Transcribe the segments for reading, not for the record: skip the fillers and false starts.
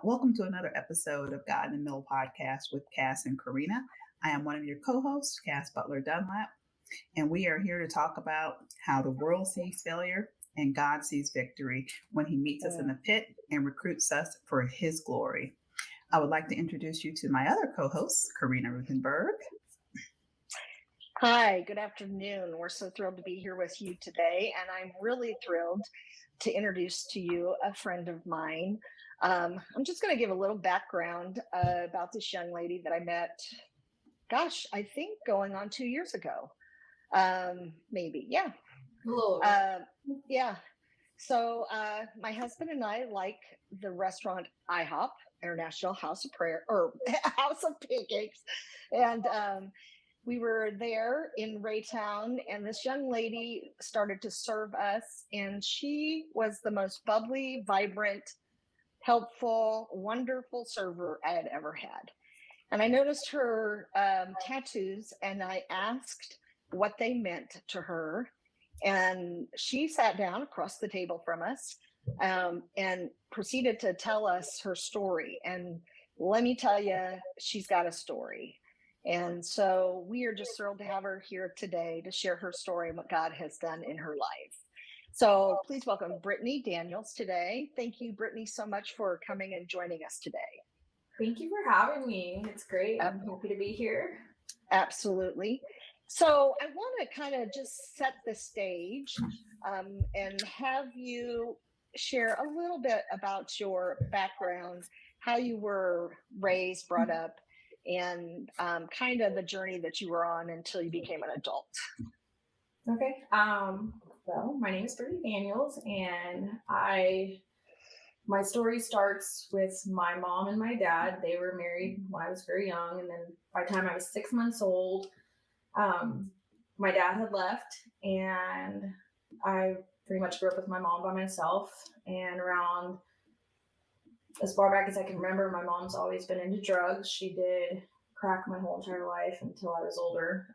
Welcome to another episode of God in the Middle podcast with Cass and Karina. I am one of your co hosts, Cass Butler Dunlap, and we are here to talk about how the world sees failure and God sees victory when He meets us in the pit and recruits us for His glory. I would like to introduce you to my other co host, Karina Ruthenberg. Hi, good afternoon. We're so thrilled to be here with you today, and I'm really thrilled to introduce to you a friend of mine. I'm just going to give a little background about this young lady that I met, I think going on 2 years ago. Maybe, yeah. Yeah. So my husband and I like the restaurant IHOP, International House of Prayer, or House of Pancakes. And we were there in Raytown, and this young lady started to serve us, and she was the most bubbly, vibrant, helpful, wonderful server I had ever had. And I noticed her tattoos, and I asked what they meant to her. And she sat down across the table from us and proceeded to tell us her story. And let me tell you, she's got a story. And so we are just thrilled to have her here today to share her story and what God has done in her life. So please welcome Brittney Daniels today. Thank you, Brittney, so much for coming and joining us today. Thank you for having me. It's great. I'm happy to be here. Absolutely. So I want to kind of just set the stage and have you share a little bit about your background, how you were raised, brought up, and kind of the journey that you were on until you became an adult. Okay. Well, my name is Brittney Daniels, and my story starts with my mom and my dad. They were married when I was very young, and then by the time I was 6 months old, my dad had left, and I pretty much grew up with my mom by myself. And around as far back as I can remember, my mom's always been into drugs. She did crack my whole entire life until I was older.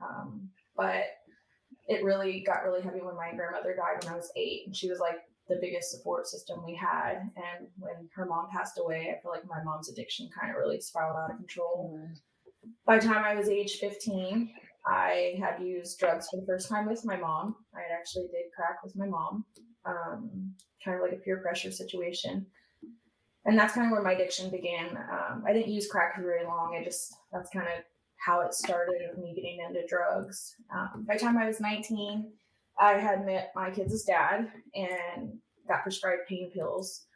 But it really got really heavy when my grandmother died when I was 8, and she was like the biggest support system we had. And when her mom passed away, I feel like my mom's addiction kind of really spiraled out of control. By the time I was age 15, I had used drugs for the first time with my mom. I had actually did crack with my mom, kind of like a peer pressure situation. And that's kind of where my addiction began. I didn't use crack for very long. That's kind of how it started with me getting into drugs. By the time I was 19, I had met my kids' dad and got prescribed pain pills.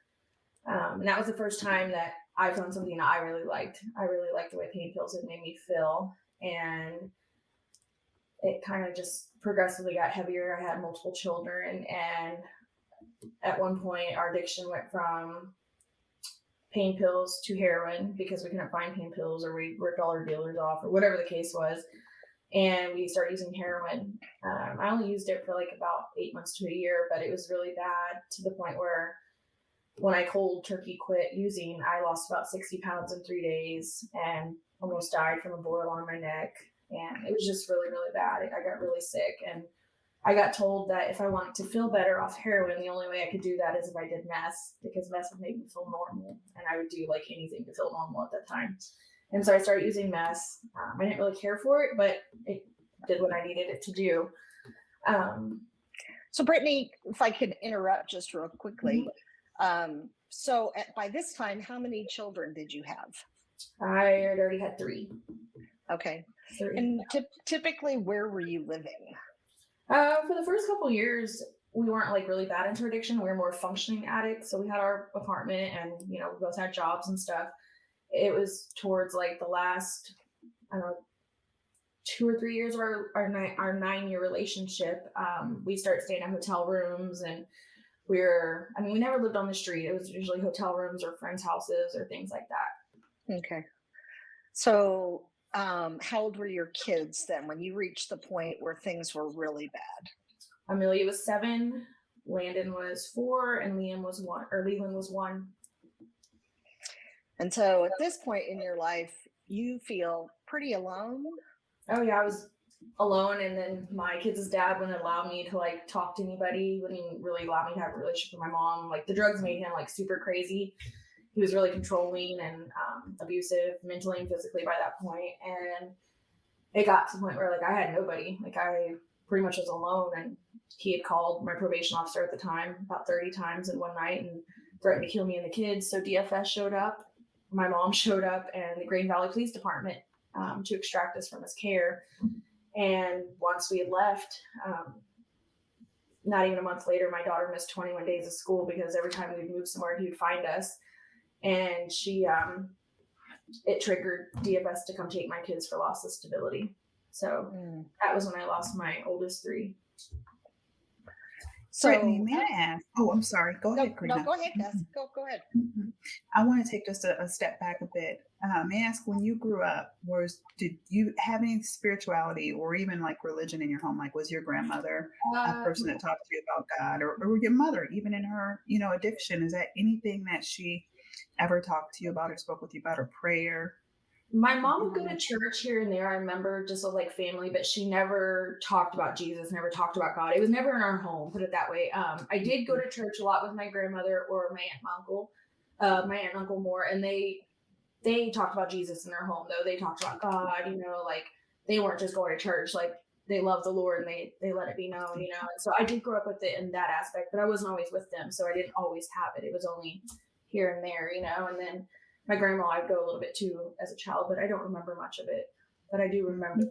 And that was the first time that I found something that I really liked. I really liked the way pain pills had made me feel. And it kind of just progressively got heavier. I had multiple children. And at one point, our addiction went from pain pills to heroin because we couldn't find pain pills, or we ripped all our dealers off, or whatever the case was. And we started using heroin. I only used it for like about 8 months to a year, but it was really bad to the point where when I cold turkey quit using, I lost about 60 pounds in 3 days and almost died from a boil on my neck. And it was just really, really bad. I got really sick, and I got told that if I wanted to feel better off heroin, the only way I could do that is if I did meth, because meth would make me feel normal, and I would do like anything to feel normal at that time. And so I started using meth. I didn't really care for it, but it did what I needed it to do. So Brittney, if I could interrupt just real quickly. By this time, how many children did you have? I had already had 3. Okay. 3. And typically, where were you living? For the first couple of years, we weren't like really bad into addiction. We were more functioning addicts. So we had our apartment, and we both had jobs and stuff. It was towards like the last, 2 or 3 years of our 9-year relationship. We started staying in hotel rooms, and we never lived on the street. It was usually hotel rooms or friends' houses or things like that. Okay. So how old were your kids then when you reached the point where things were really bad? Amelia was 7, Landon was 4, and Leland was 1. And so at this point in your life, you feel pretty alone? Oh yeah, I was alone, and then my kids' dad wouldn't allow me to like talk to anybody, wouldn't really allow me to have a relationship with my mom. Like the drugs made him like super crazy, he was really controlling and abusive mentally and physically by that point. And it got to the point where like I had nobody, like I pretty much was alone. And he had called my probation officer at the time about 30 times in one night and threatened to kill me and the kids. So DFS showed up, my mom showed up, and the Green Valley Police Department to extract us from his care. And once we had left, not even a month later, my daughter missed 21 days of school because every time we'd move somewhere, he would find us. And it triggered DFS to come take my kids for loss of stability. So that was when I lost my oldest 3. So, Brittney, may I ask? Oh, I'm sorry. Go ahead, Karina. No, go ahead, Cass. Go ahead. I want to take just a step back a bit. May I ask, when you grew up, did you have any spirituality or even like religion in your home? Like, was your grandmother a person that talked to you about God, or your mother, even in her, addiction? Is that anything that she ever talked to you about or spoke with you about, or prayer? My mom would go to church here and there. I remember just like family, but she never talked about Jesus, never talked about God. It was never in our home, put it that way. I did go to church a lot with my grandmother or my aunt and uncle more, and they talked about Jesus in their home, though. They talked about God, like they weren't just going to church, like they loved the Lord and they let it be known, And so I did grow up with it in that aspect, but I wasn't always with them. So I didn't always have it. It was only here and there, and then my grandma, I'd go a little bit too as a child, but I don't remember much of it, but I do remember.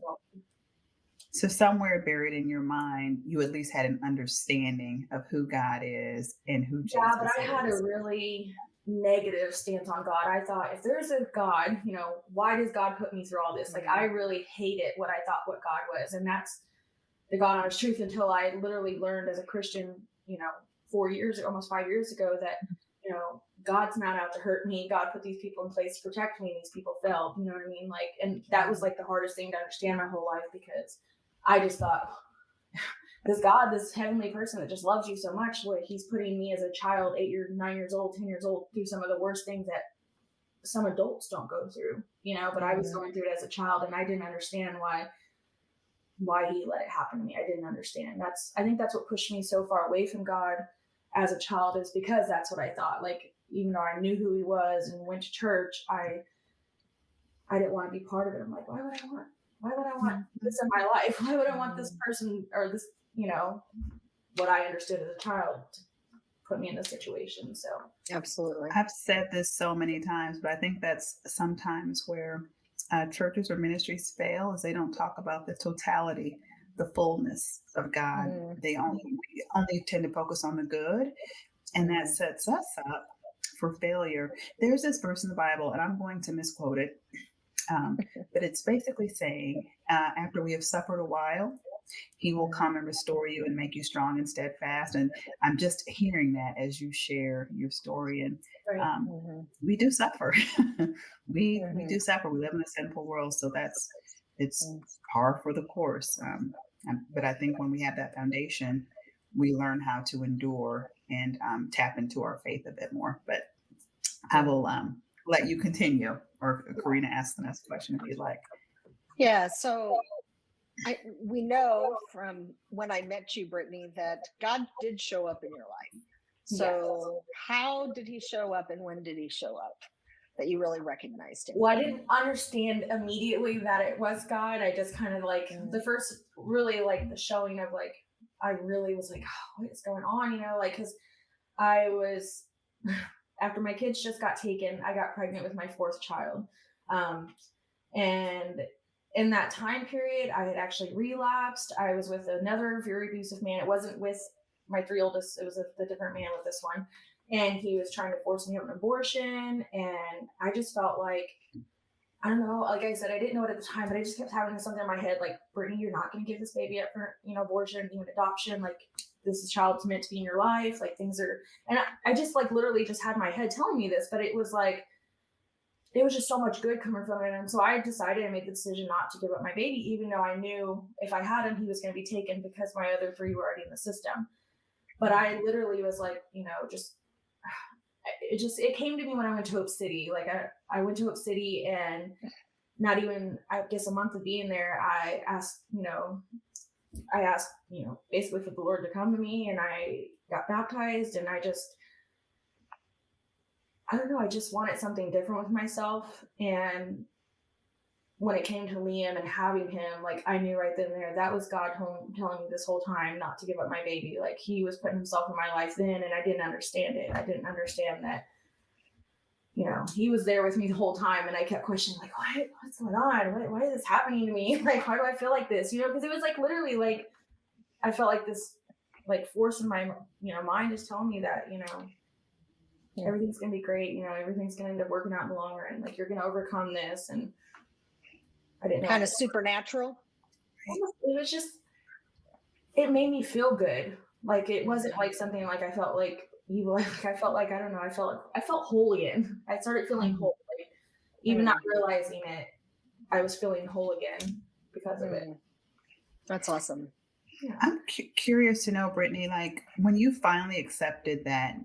So somewhere buried in your mind, you at least had an understanding of who God is and who Jesus is. Yeah, but I had a really negative stance on God. I thought, if there's a God, why does God put me through all this? Like, I really hated what I thought what God was. And that's the God honest truth, until I literally learned as a Christian, 4 years, almost 5 years ago, that, God's not out to hurt me. God put these people in place to protect me. These people failed. You know what I mean? Like, and that was like the hardest thing to understand my whole life, because I just thought, this God, this heavenly person that just loves you so much, he's putting me as a child, 8 years, 9 years old, 10 years old, through some of the worst things that some adults don't go through, but I was going through it as a child, and I didn't understand why he let it happen to me. I didn't understand. I think that's what pushed me so far away from God as a child, is because that's what I thought. Like, even though I knew who he was and went to church, I didn't want to be part of it. I'm like, why would I want this in my life? Why would I want this person, or this, what I understood as a child, to put me in this situation? So absolutely. I've said this so many times, but I think that's sometimes where churches or ministries fail, is they don't talk about the totality, the fullness of God. They only tend to focus on the good, and that sets us up for failure. There's this verse in the Bible, and I'm going to misquote it, but it's basically saying, after we have suffered a while, he will come and restore you and make you strong and steadfast. And I'm just hearing that as you share your story. And we do suffer. we do suffer. We live in a sinful world, so it's par for the course. But I think when we have that foundation, we learn how to endure and tap into our faith a bit more. But I will let you continue, or Karina, ask the next question if you'd like. Yeah, so we know from when I met you, Brittney, that God did show up in your life. So how did he show up, and when did he show up that you really recognized him? Well, I didn't understand immediately that it was God. I just kind of like the first really like the showing of like, I really was like, oh, what is going on? Because I was, after my kids just got taken, I got pregnant with my 4th child. And in that time period, I had actually relapsed. I was with another very abusive man. It wasn't with my 3 oldest. It was a different man with this one. And he was trying to force me to have an abortion. And I just felt like, I don't know, like I said, I didn't know it at the time, but I just kept having something in my head, like, Brittney, you're not going to give this baby up for, abortion, even adoption. Like, this child's meant to be in your life. Like, things are, and I just like literally just had my head telling me this, but it was like, it was just so much good coming from it. And so I decided, I made the decision not to give up my baby, even though I knew if I had him, he was going to be taken because my other 3 were already in the system. But I literally was like, it came to me when I went to Hope City. Like I went to Hope City, and not even, I guess, a month of being there, I asked, basically for the Lord to come to me, and I got baptized, and I don't know, I just wanted something different with myself. And when it came to Liam and having him, like I knew right then and there, that was God telling me this whole time not to give up my baby. Like he was putting himself in my life then, and I didn't understand it. I didn't understand that, you know, he was there with me the whole time, and I kept questioning, like, what's going on? Why is this happening to me? Like, why do I feel like this? You know, because it was like literally like I felt like this like force in my mind is telling me that, everything's gonna be great, everything's gonna end up working out in the long run. Like you're gonna overcome this. And I didn't know. Kind of supernatural. It was just, it made me feel good. Like it wasn't like something like I felt like evil. Like I felt like, I don't know, I felt whole again. I started feeling whole. Like, even not realizing it, I was feeling whole again because of it. That's awesome. Yeah. I'm curious to know, Brittney, like when you finally accepted that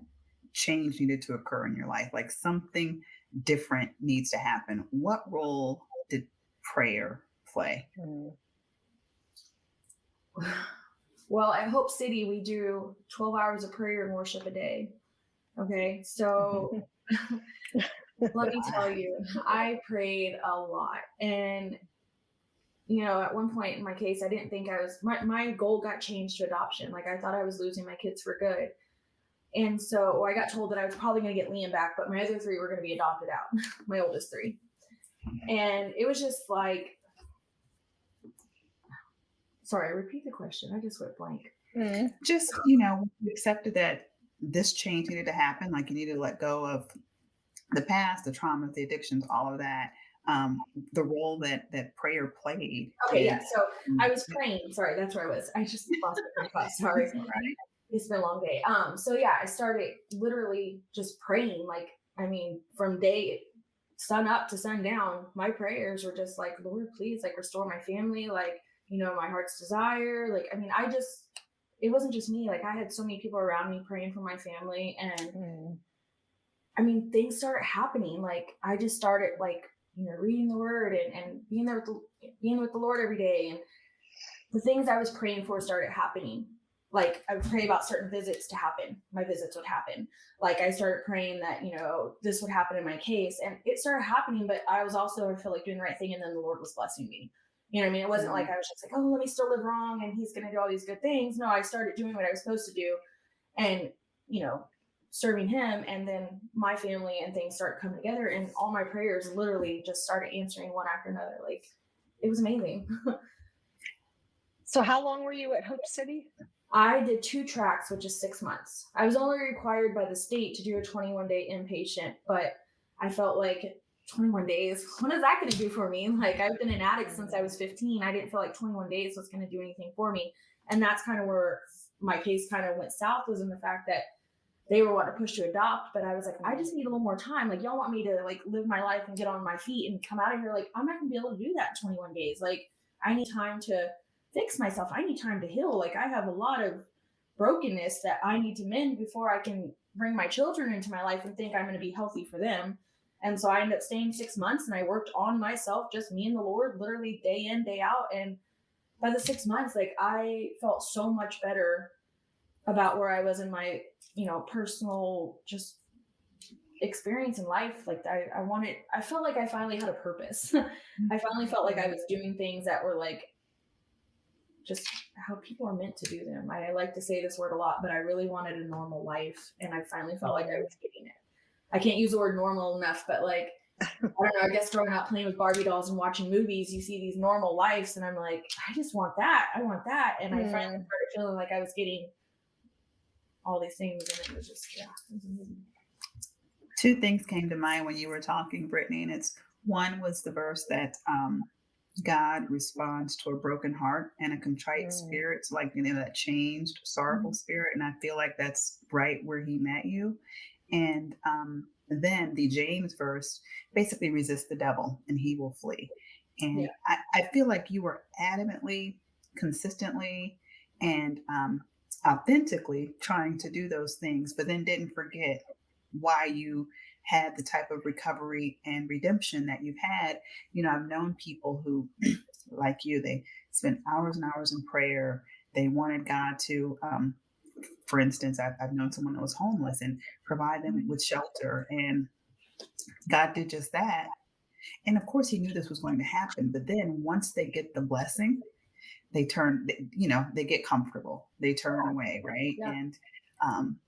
change needed to occur in your life, like something different needs to happen, what role did prayer play? Well, at Hope City, we do 12 hours of prayer and worship a day. Okay, so let me tell you, I prayed a lot. And, at one point in my case, I didn't think my goal got changed to adoption. Like I thought I was losing my kids for good. And so I got told that I was probably going to get Liam back, but my other 3 were going to be adopted out, my oldest 3. And it was just like, sorry, repeat the question. I just went blank. Just, you accepted that this change needed to happen, like you needed to let go of the past, the traumas, the addictions, all of that. The role that prayer played. Okay, yeah. So I was praying. Sorry, that's where I was. I just lost my thought. Sorry. Right. It's been a long day. So yeah, I started literally just praying. Like, I mean, from sun up to sundown, my prayers were just like, Lord, please, like restore my family. Like, my heart's desire. Like, I mean, it wasn't just me. Like I had so many people around me praying for my family. And I mean, things started happening. Like I just started like, reading the word and being there being with the Lord every day. And the things I was praying for started happening. Like I would pray about certain visits to happen. My visits would happen. Like I started praying that, this would happen in my case, and it started happening, but I was also, I feel like doing the right thing. And then the Lord was blessing me. You know what I mean? It wasn't like I was just like, oh, let me still live wrong and he's going to do all these good things. No, I started doing what I was supposed to do and, serving him. And then my family and things started coming together, and all my prayers literally just started answering one after another. Like it was amazing. So how long were you at Hope City? I did 2 tracks, which is 6 months. I was only required by the state to do a 21-day inpatient, but I felt like 21 days, what is that going to do for me? Like I've been an addict since I was 15. I didn't feel like 21 days was going to do anything for me. And that's kind of where my case kind of went south, was in the fact that they were wanting to push to adopt, but I was like, I just need a little more time. Like y'all want me to like live my life and get on my feet and come out of here. Like I'm not gonna be able to do that in 21 days. Like I need time to fix myself. I need time to heal. Like I have a lot of brokenness that I need to mend before I can bring my children into my life and think I'm going to be healthy for them. And so I ended up staying 6 months, and I worked on myself, just me and the Lord, literally day in, day out. And by the 6 months, like I felt so much better about where I was in my, personal just experience in life. Like I felt like I finally had a purpose. I finally felt like I was doing things that were like just how people are meant to do them. I like to say this word a lot, but I really wanted a normal life, and I finally felt like I was getting it. I can't use the word normal enough, but like, I don't know, I guess growing up playing with Barbie dolls and watching movies, you see these normal lives, and I'm like, I just want that. I want that. And I finally started feeling like I was getting all these things, and it was just, it was amazing. 2 things came to mind when you were talking, Brittney, and one was the verse that God responds to a broken heart and a contrite spirit. So like, that changed, sorrowful spirit. And I feel like that's right where he met you. And then the James verse, basically resist the devil and he will flee. And I feel like you were adamantly, consistently, and authentically trying to do those things, but then didn't forget why you had the type of recovery and redemption that you've had. I've known people who, like you, they spent hours and hours in prayer. They wanted God to, for instance, I've known someone that was homeless and provide them with shelter. And God did just that. And of course, he knew this was going to happen. But then once they get the blessing, they turn, they get comfortable. They turn away, right? Yeah. And um,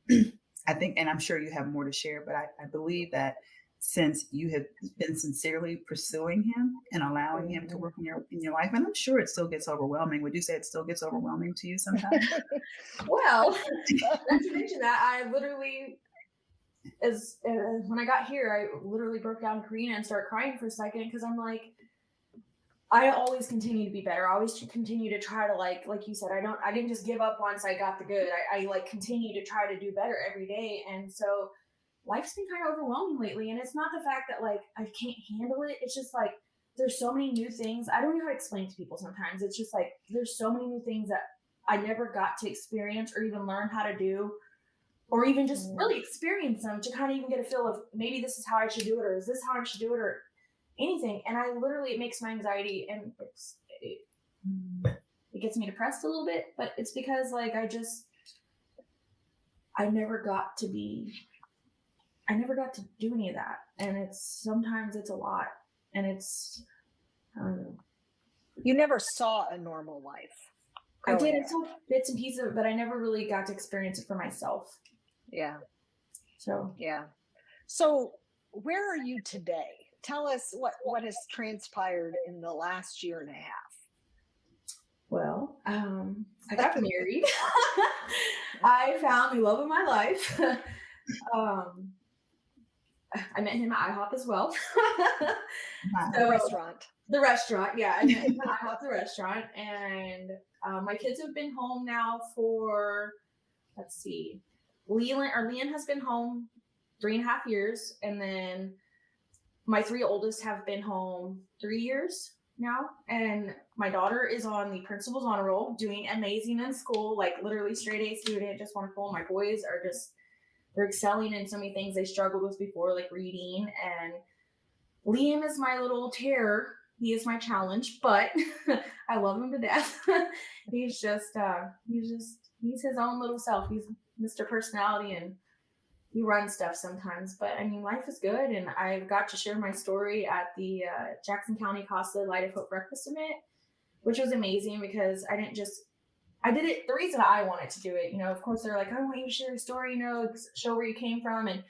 I think, and I'm sure you have more to share, but I believe that since you have been sincerely pursuing him and allowing him to work in your life, and I'm sure it still gets overwhelming. Would you say it still gets overwhelming to you sometimes? Well, not to mention that I literally, as when I got here, I literally broke down Karina and started crying for a second because I'm like, I always continue to be better. I always continue to try to like you said, I didn't just give up once I got the good. I like continue to try to do better every day. And so life's been kind of overwhelming lately. And it's not the fact that like I can't handle it. It's just like there's so many new things. I don't know how to explain to people sometimes. It's just like there's so many new things that I never got to experience or even learn how to do, or even just really experience them to kind of even get a feel of maybe this is how I should do it, or is this how I should do it, or anything. And I literally, it makes my anxiety, and it gets me depressed a little bit, but it's because like I never got to do any of that. And sometimes it's a lot, and it's, I don't know. You never saw a normal life. I did. I saw bits and pieces of it, but I never really got to experience it for myself. Yeah. So, yeah. So where are you today? Tell us what has transpired in the last year and a half. Well, I got married. I found the love of my life. I met him at IHOP as well. The restaurant. The restaurant, yeah. I met him at IHOP, the restaurant. And my kids have been home now for, let's see, Leanne has been home 3.5 years. And then my 3 oldest have been home 3 years now. And my daughter is on the principal's honor roll, doing amazing in school, like literally straight A student, just wonderful. My boys are they're excelling in so many things they struggled with before, like reading. And Liam is my little terror. He is my challenge, but I love him to death. He's his own little self. He's Mr. Personality, and he runs stuff sometimes. But I mean, life is good, and I got to share my story at the Jackson County Casa Light of Hope Breakfast event, which was amazing because I did it the reason I wanted to do it. Of course, they're like, I want you to share your story, show where you came from and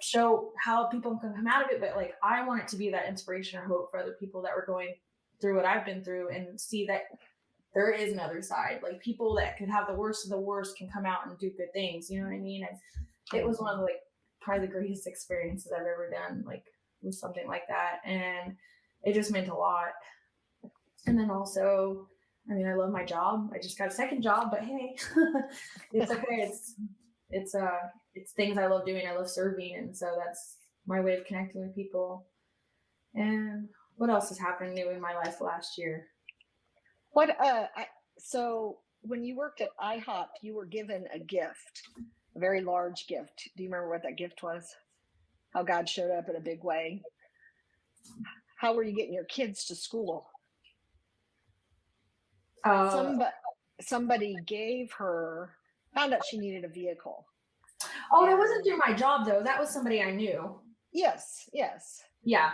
show how people can come out of it. But like, I want it to be that inspiration or hope for other people that were going through what I've been through, and see that there is another side. Like, people that could have the worst of the worst can come out and do good things. You know what I mean? And it was one of probably the greatest experiences I've ever done, with something like that. And it just meant a lot. And then also, I mean, I love my job. I just got a second job, but hey, it's okay. It's things I love doing. I love serving. And so that's my way of connecting with people. And what else has happened new in my life last year? So when you worked at IHOP, you were given a gift, a very large gift. Do you remember what that gift was? How God showed up in a big way? How were you getting your kids to school? Somebody found out she needed a vehicle. Oh, that wasn't through my job though. That was somebody I knew. Yes. Yeah.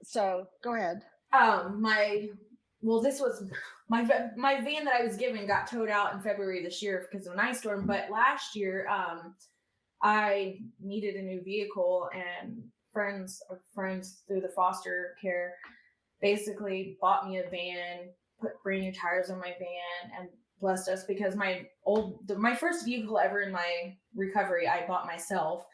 So go ahead. This was my van that I was given got towed out in February this year because of an ice storm. But last year, I needed a new vehicle, and friends through the foster care basically bought me a van, put brand new tires on my van, and blessed us because my first vehicle ever in my recovery, I bought myself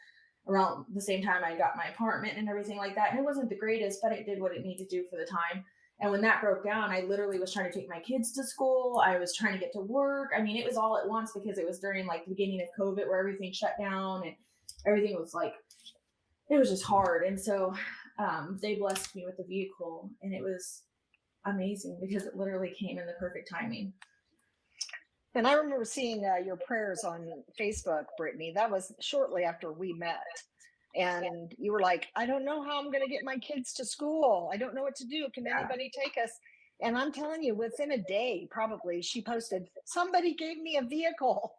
around the same time I got my apartment and everything like that. And it wasn't the greatest, but it did what it needed to do for the time. And when that broke down, I literally was trying to take my kids to school. I was trying to get to work. I mean, it was all at once because it was during the beginning of COVID where everything shut down and everything was it was just hard. And so they blessed me with the vehicle, and it was amazing because it literally came in the perfect timing. And I remember seeing your prayers on Facebook, Brittney. That was shortly after we met. And you were like, I don't know how I'm going to get my kids to school. I don't know what to do. Can anybody take us? And I'm telling you, within a day, probably, she posted, somebody gave me a vehicle.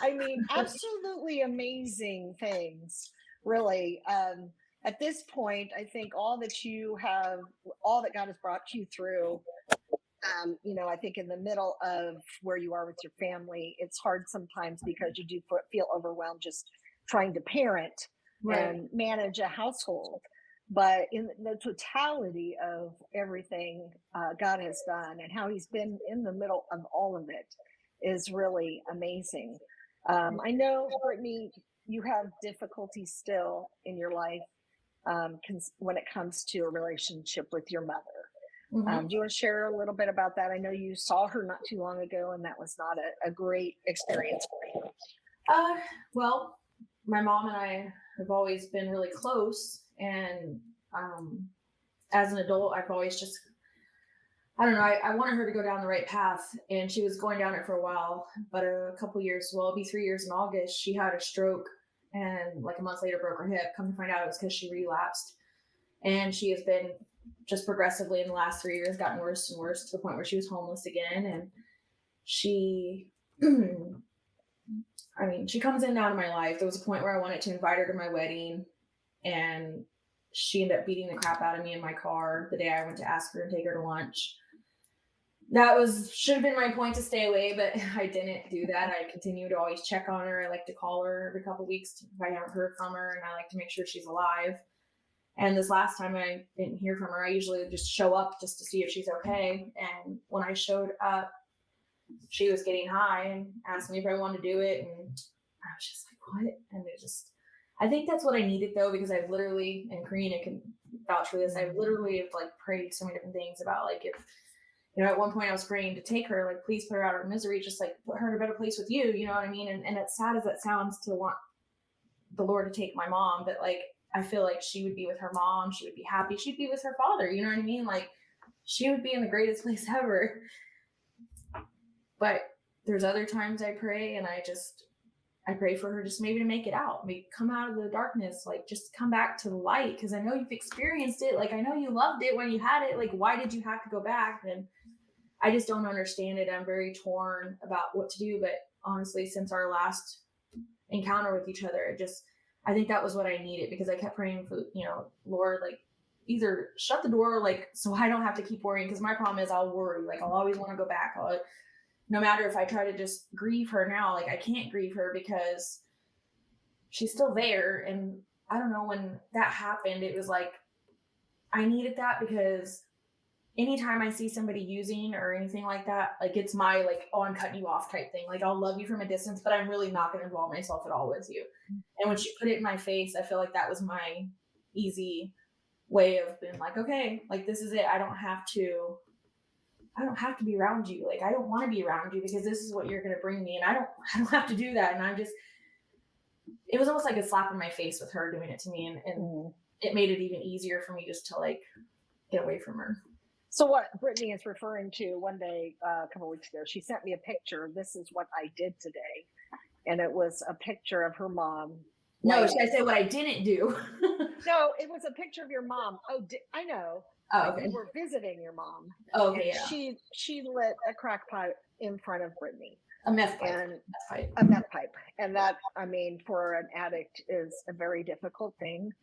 I mean, absolutely amazing things, really. at this point, I think all that God has brought you through, I think in the middle of where you are with your family, it's hard sometimes because you do feel overwhelmed just trying to parent and manage a household. But in the totality of everything God has done and how he's been in the middle of all of it is really amazing. I know, Brittney, you have difficulty still in your life when it comes to a relationship with your mother. Mm-hmm. Do you want to share a little bit about that? I know you saw her not too long ago, and that was not a great experience for you. Well, my mom and I have always been really close, and as an adult, I've always just, I don't know, I wanted her to go down the right path, and she was going down it for a while, but a couple years, well, it'll be 3 years in August, she had a stroke, and like a month later broke her hip. Come to find out, it was because she relapsed, and she has been just progressively in the last 3 years gotten worse and worse to the point where she was homeless again. And she, I mean, she comes in and out of my life. There was a point where I wanted to invite her to my wedding, and she ended up beating the crap out of me in my car the day I went to ask her and take her to lunch. That should have been my point to stay away, but I didn't do that. I continue to always check on her. I like to call her every couple of weeks if I haven't heard from her, and I like to make sure she's alive. And this last time I didn't hear from her. I usually just show up just to see if she's okay. And when I showed up, she was getting high and asked me if I wanted to do it. And I was just like, what? And I think that's what I needed though, because I've literally, and Karina can vouch for this, I've literally like prayed so many different things about like if, at one point I was praying to take her, like, please put her out of her misery, just like put her in a better place with you. You know what I mean? And as sad as that sounds to want the Lord to take my mom, but like, I feel like she would be with her mom. She would be happy. She'd be with her father. You know what I mean? Like she would be in the greatest place ever. But there's other times I pray and I pray for her just maybe to make it out, maybe come out of the darkness, like just come back to the light. Cause I know you've experienced it. Like I know you loved it when you had it. Like, why did you have to go back? And I just don't understand it. I'm very torn about what to do. But honestly, since our last encounter with each other, I think that was what I needed, because I kept praying for, Lord, like either shut the door, like, so I don't have to keep worrying. Cause my problem is I'll worry. Like I'll always want to go back. No matter if I try to just grieve her now, like I can't grieve her because she's still there. And I don't know, when that happened, it was like, I needed that, because anytime I see somebody using or anything like that, like it's my like, oh, I'm cutting you off type thing. Like I'll love you from a distance, but I'm really not going to involve myself at all with you. And when she put it in my face, I feel like that was my easy way of being like, okay, like this is it. I don't have to be around you. Like I don't want to be around you because this is what you're going to bring me. And I don't have to do that. And it was almost like a slap in my face with her doing it to me. And it made it even easier for me just to like get away from her. So what Brittney is referring to, one day, a couple of weeks ago, she sent me a picture. This is what I did today. And it was a picture of her mom. No, should I say what I didn't do? No, it was a picture of your mom. Oh, I know. Oh, okay. You were visiting your mom. Oh, okay, yeah. She lit a crack pipe in front of Brittney. A meth pipe. A meth pipe. And that, I mean, for an addict is a very difficult thing.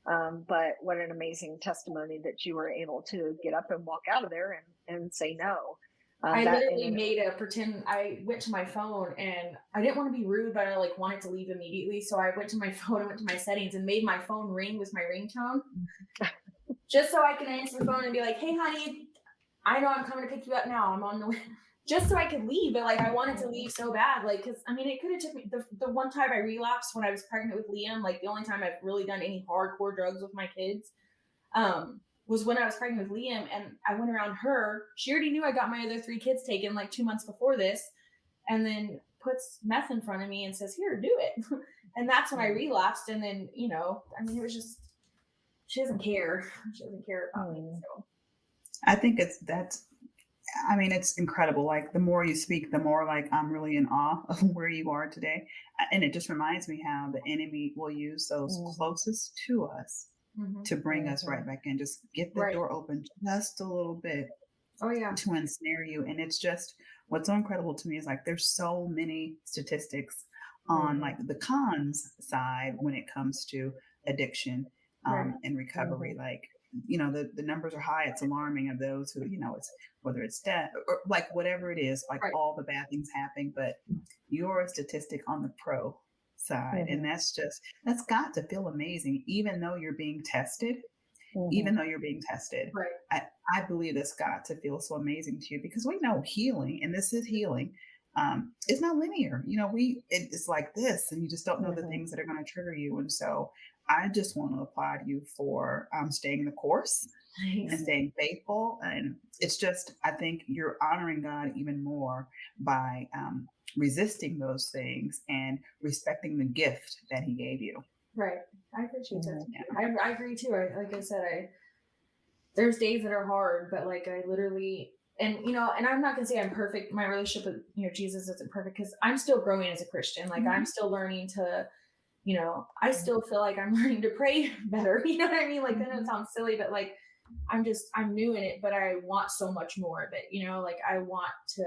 But what an amazing testimony that you were able to get up and walk out of there and say no. I literally made a pretend. I went to my phone and I didn't want to be rude, but I like wanted to leave immediately. So I went to my phone and went to my settings and made my phone ring with my ringtone, just so I can answer the phone and be like, "Hey, honey, I know I'm coming to pick you up now. I'm on the way." Just so I could leave, but like I wanted to leave so bad, like because I mean it could have took me the one time I relapsed when I was pregnant with Liam, like the only time I've really done any hardcore drugs with my kids, was when I was pregnant with Liam, and I went around her. She already knew I got my other 3 kids taken like 2 months before this, and then puts meth in front of me and says, "Here, do it." And that's when I relapsed. And then I mean it was just, she doesn't care. She doesn't care about me. So I think it's incredible. Like the more you speak, the more like I'm really in awe of where you are today. And it just reminds me how the enemy will use those closest to us to bring us right back in. Just get the door open just a little bit. Oh yeah. To ensnare you. And it's just, what's so incredible to me is like there's so many statistics on like the cons side when it comes to addiction. in recovery. Like, the numbers are high. It's alarming of those who, it's whether it's death or like whatever it is, like all the bad things happening, but you're a statistic on the pro side. And that's got to feel amazing, even though you're being tested. Even though you're being tested, I believe it's got to feel so amazing to you, because we know healing, and this is healing. It's not linear. It's like this, and you just don't know the things that are going to trigger you. And so I just want to applaud you for staying the course and staying faithful. And it's just, I think you're honoring God even more by resisting those things and respecting the gift that He gave you. Right. I appreciate that. Yeah. I agree too. Like I said, there's days that are hard, but like I literally, and I'm not gonna say I'm perfect. My relationship with Jesus isn't perfect, because I'm still growing as a Christian. Like I'm still learning to, I still feel like I'm learning to pray better. You know what I mean? Like, I know it sounds silly, but like I'm new in it, but I want so much more of it. Like I want to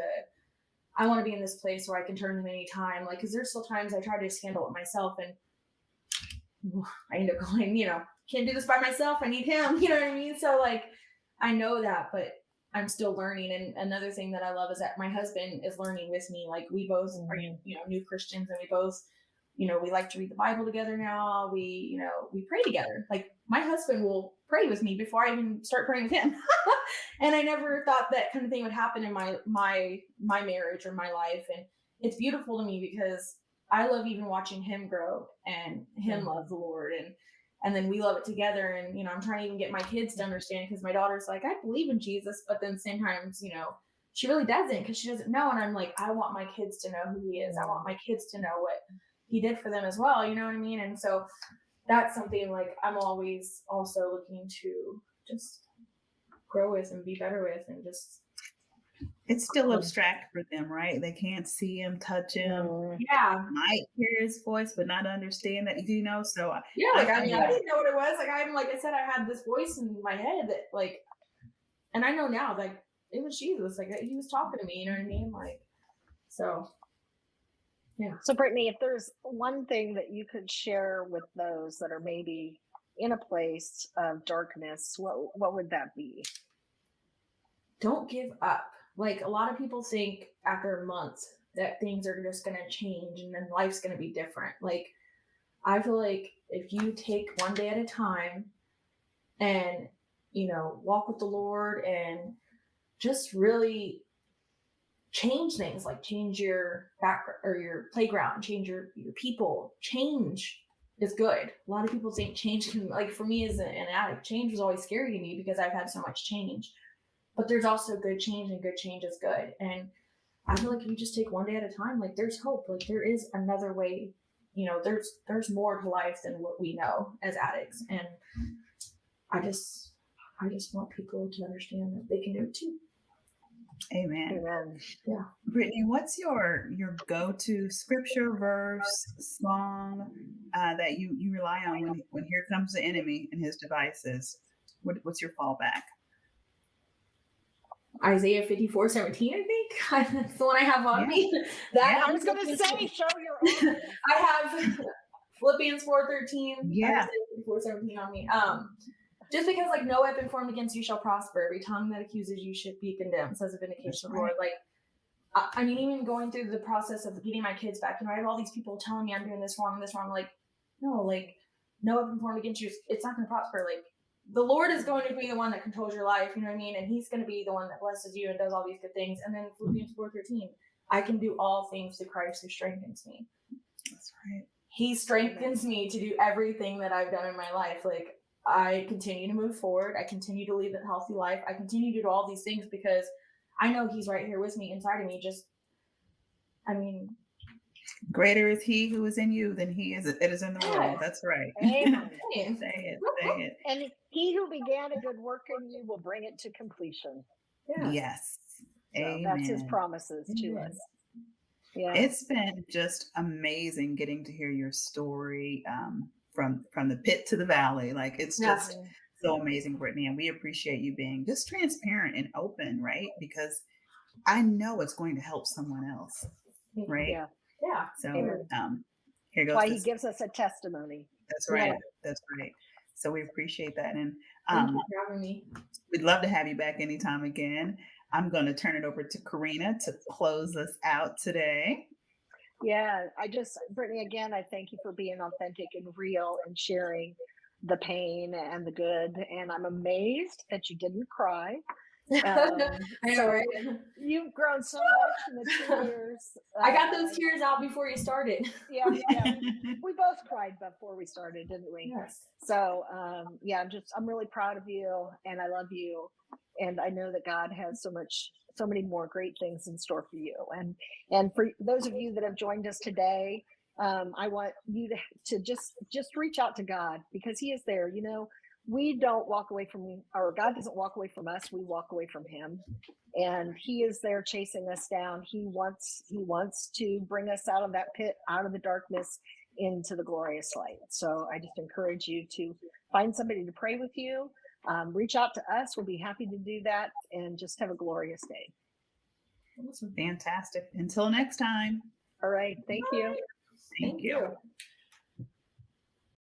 be in this place where I can turn to Him anytime. Like, because there's still times I try to just handle it myself, and I end up going, can't do this by myself. I need Him. You know what I mean? So like, I know that, but I'm still learning. And another thing that I love is that my husband is learning with me. Like we both are, new Christians, and we both, we like to read the Bible together now. We pray together. Like my husband will pray with me before I even start praying with him. And I never thought that kind of thing would happen in my marriage or my life. And it's beautiful to me, because I love even watching him grow and him love the Lord, and then we love it together. And I'm trying to even get my kids to understand, because my daughter's like, I believe in Jesus, but then sometimes she really doesn't, because she doesn't know. And I'm like, I want my kids to know who He is. I want my kids to know what He did for them as well. You know what I mean? And so that's something like I'm always also looking to just grow with and be better with, and just. It's still abstract for them, right? They can't see Him, touch Him. Yeah. Might hear His voice, but not understand that, So yeah, like I didn't know what it was. Like I said, I had this voice in my head that like, and I know now, like it was Jesus. Like He was talking to me. You know what I mean? Like, so. Yeah. So Brittney, if there's one thing that you could share with those that are maybe in a place of darkness, what would that be? Don't give up. Like a lot of people think after a month that things are just going to change and then life's going to be different. Like I feel like if you take one day at a time and, walk with the Lord and just really change things, like change your background or your playground, change your people, change is good. A lot of people think change can, like for me as an addict, change was always scary to me because I've had so much change. But there's also good change, and good change is good. And I feel like if you just take one day at a time, like there's hope. Like there is another way. There's more to life than what we know as addicts. And I just want people to understand that they can do it too. Amen. Yeah. Brittney, what's your go-to scripture, verse, song that you rely on when here comes the enemy and his devices? What's your fallback? Isaiah 54:17, I think. That's the one I have on me. I was going to say, show your own. I have Philippians 4:13. Yeah. 54:17 on me. Just because like no weapon formed against you shall prosper. Every tongue that accuses you should be condemned, says the vindication of the Lord. Like, I mean, even going through the process of getting my kids back, I have all these people telling me I'm doing this wrong. Like, no, like no weapon formed against you, it's not going to prosper. Like, the Lord is going to be the one that controls your life, you know what I mean? And He's going to be the one that blesses you and does all these good things. And then Philippians 4:13, I can do all things through Christ who strengthens me. That's right. He strengthens me to do everything that I've done in my life. Like, I continue to move forward. I continue to live a healthy life. I continue to do all these things because I know He's right here with me, inside of me. Greater is He who is in you than it is in the world. That's right. Amen. Say it. And He who began a good work in you will bring it to completion. Yeah. Yes. So Amen. that's His promises to us. Yeah. It's been just amazing getting to hear your story from the pit to the valley. Like it's just so amazing, Brittney. And we appreciate you being just transparent and open, right? Because I know it's going to help someone else. Right. Yeah. Yeah. So here goes. That's why He gives us a testimony. That's right. Yeah. That's right. So we appreciate that. And Thank you for having me. we'd love to have you back anytime again. I'm going to turn it over to Karina to close us out today. Yeah, Brittany, again, I thank you for being authentic and real and sharing the pain and the good. And I'm amazed that you didn't cry. I know, So right? you've grown so much in the 2 years. I got those tears out before you started. Yeah, we both cried before we started, didn't we? Yes. So yeah, I'm really proud of you, and I love you, and I know that God has so many more great things in store for you. And for those of you that have joined us today, I want you to just reach out to God, because He is there. You know, we don't walk away from, or God doesn't walk away from us. We walk away from Him, and He is there chasing us down. He wants to bring us out of that pit, out of the darkness, into the glorious light. So I just encourage you to find somebody to pray with you. Reach out to us. We'll be happy to do that, and just have a glorious day. Fantastic. Until next time. All right. Thank you. Thank you.